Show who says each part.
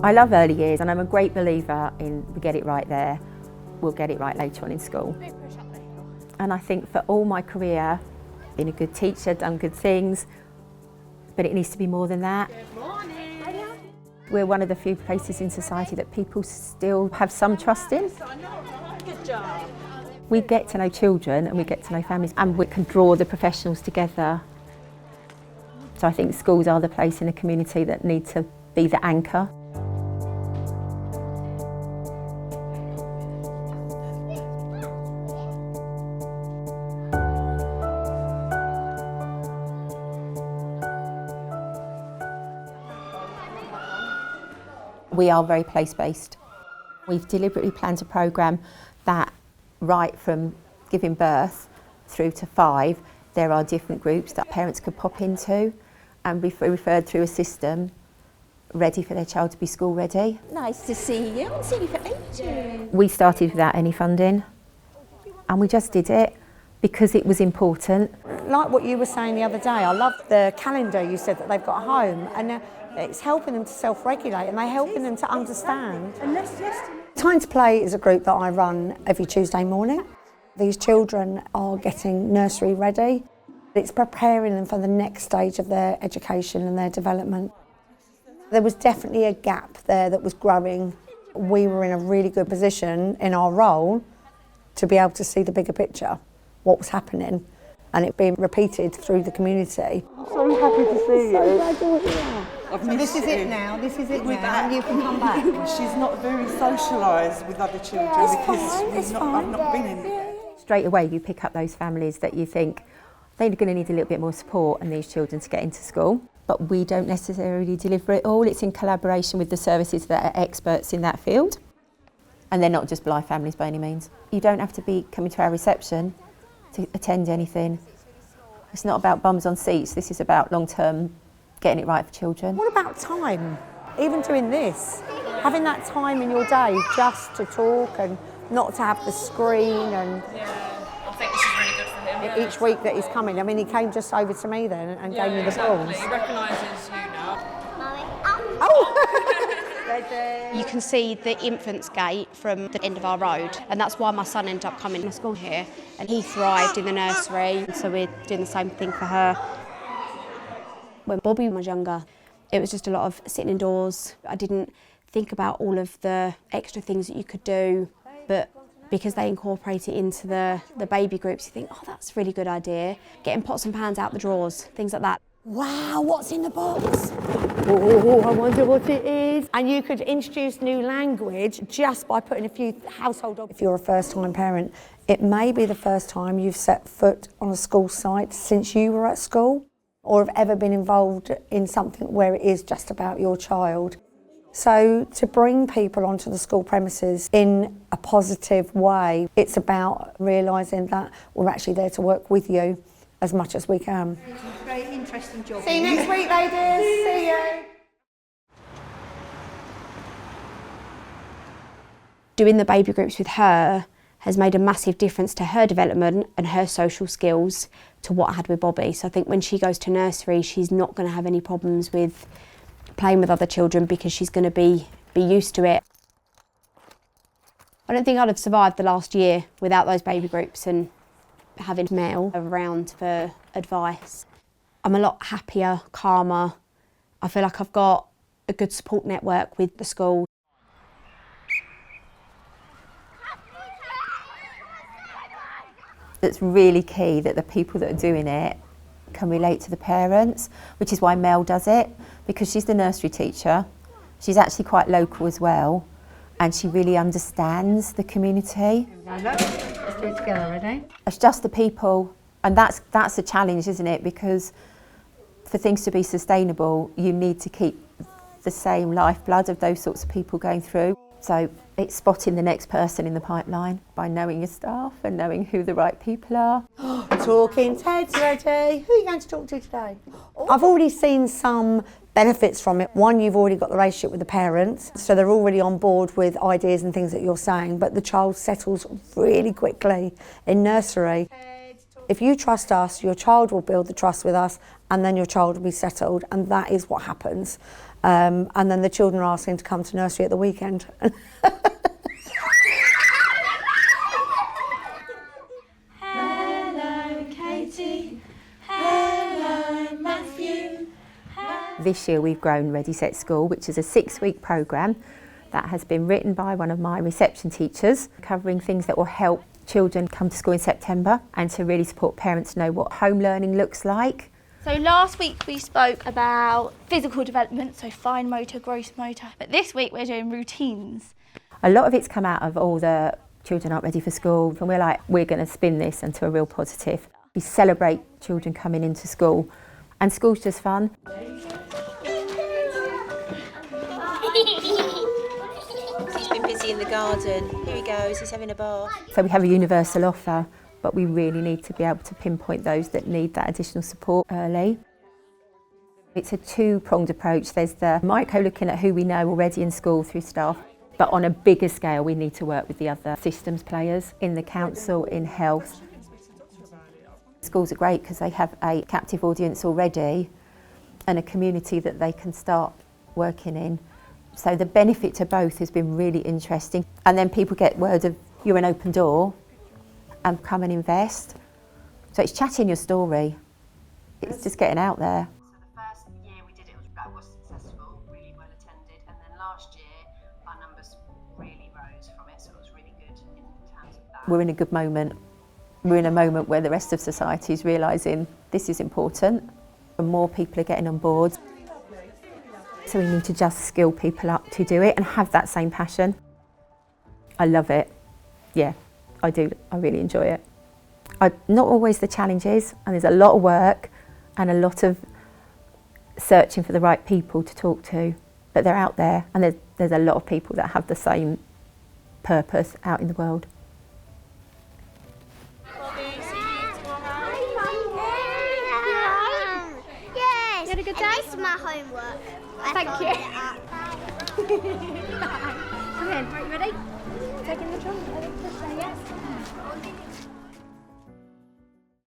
Speaker 1: I love early years and I'm a great believer in we get it right there, we'll get it right later on in school. And I think for all my career, been a good teacher, done good things, but it needs to be more than that.
Speaker 2: Good morning.
Speaker 1: We're one of the few places in society that people still have some trust in.
Speaker 2: Good job.
Speaker 1: We get to know children and we get to know families and we can draw the professionals together. So I think schools are the place in the community that need to be the anchor. We are very place-based. We've deliberately planned a programme that right from giving birth through to 5, there are different groups that parents could pop into and be referred through a system ready for their child to be school ready.
Speaker 2: Nice to see you. I haven't seen you for ages.
Speaker 1: We started without any funding and we just did it because it was important.
Speaker 3: Like what you were saying the other day, I love the calendar you said that they've got at home, and it's helping them to self-regulate and they're helping them to understand. Time to Play is a group that I run every Tuesday morning. These children are getting nursery ready. It's preparing them for the next stage of their education and their development. There was definitely a gap there that was growing. We were in a really good position in our role to be able to see the bigger picture, what was happening, and it being repeated through the community.
Speaker 4: So happy to see you.
Speaker 3: So this is it now, and you can come back.
Speaker 4: She's not very socialised with other children because I've not been in it.
Speaker 1: Straight away you pick up those families that you think they're going to need a little bit more support and these children to get into school. But we don't necessarily deliver it all. It's in collaboration with the services that are experts in that field. And they're not just Bligh families by any means. You don't have to be coming to our reception to attend anything. It's not about bums on seats. This is about long-term getting it right for children.
Speaker 3: What about time? Even doing this, having that time in your day just to talk and not to have the screen. And
Speaker 5: I think this is really good for him.
Speaker 3: each week that he's coming, I mean, he came just over to me then and gave me the balls.
Speaker 5: He recognises you now.
Speaker 6: You can see the infant's gate from the end of our road, and that's why my son ended up coming to school here, and he thrived in the nursery, so we're doing the same thing for her. When Bobby was younger, it was just a lot of sitting indoors. I didn't think about all of the extra things that you could do, but because they incorporate it into the baby groups, you think, oh, that's a really good idea. Getting pots and pans out the drawers, things like that.
Speaker 3: Wow, what's in the box? Oh, I wonder what it is. And you could introduce new language just by putting a few household objects. If you're a first-time parent, it may be the first time you've set foot on a school site since you were at school, or have ever been involved in something where it is just about your child. So to bring people onto the school premises in a positive way, it's about realising that we're actually there to work with you as much as we can.
Speaker 2: Very interesting job.
Speaker 3: See you next week, ladies. See you.
Speaker 6: Doing the baby groups with her has made a massive difference to her development and her social skills to what I had with Bobby. So I think when she goes to nursery, she's not going to have any problems with playing with other children because she's going to be used to it. I don't think I'd have survived the last year without those baby groups and having Mel around for advice. I'm a lot happier, calmer. I feel like I've got a good support network with the school.
Speaker 1: It's really key that the people that are doing it can relate to the parents, which is why Mel does it, because she's the nursery teacher. She's actually quite local as well, and she really understands the community.
Speaker 3: Let's do it together, ready?
Speaker 1: It's just the people, and that's a challenge, isn't it? Because for things to be sustainable, you need to keep the same lifeblood of those sorts of people going through. So it's spotting the next person in the pipeline by knowing your staff and knowing who the right people are.
Speaker 3: Talking Ted's ready. Who are you going to talk to today? I've already seen some benefits from it. One, you've already got the relationship with the parents, so they're already on board with ideas and things that you're saying, but the child settles really quickly in nursery. If you trust us, your child will build the trust with us, and then your child will be settled, and that is what happens. And then the children are asking to come to nursery at the weekend.
Speaker 7: Hello, Katie. Hello, Matthew.
Speaker 1: This year we've grown Ready Set School, which is a 6-week programme that has been written by one of my reception teachers, covering things that will help children come to school in September and to really support parents to know what home learning looks like.
Speaker 7: So last week we spoke about physical development, so fine motor, gross motor, but this week we're doing routines.
Speaker 1: A lot of it's come out of all the children aren't ready for school, and we're like, we're going to spin this into a real positive. We celebrate children coming into school, and school's just fun.
Speaker 2: He's been busy in the garden. Here he goes, he's having a bath.
Speaker 1: So we have a universal offer, but we really need to be able to pinpoint those that need that additional support early. It's a two-pronged approach. There's the micro looking at who we know already in school through staff, but on a bigger scale we need to work with the other systems players in the council, in health. Schools are great because they have a captive audience already and a community that they can start working in. So the benefit to both has been really interesting. And then people get word of you're an open door and come and invest. So it's chatting your story. It's just getting out there.
Speaker 8: So the first year we did it was successful, really well attended, and then last year our numbers really rose from it, so it was really good in terms of that.
Speaker 1: We're in a good moment. We're in a moment where the rest of society is realising this is important and more people are getting on board. So we need to just skill people up to do it and have that same passion. I love it. Yeah, I do. I really enjoy it. Not always the challenges, and there's a lot of work and a lot of searching for the right people to talk to, but they're out there, and there's a lot of people that have the same purpose out in the world.
Speaker 9: Yes. You had a good day? I missed my homework.
Speaker 7: Thank you.
Speaker 9: Come in. Right, you ready? Taking the drum. Yes.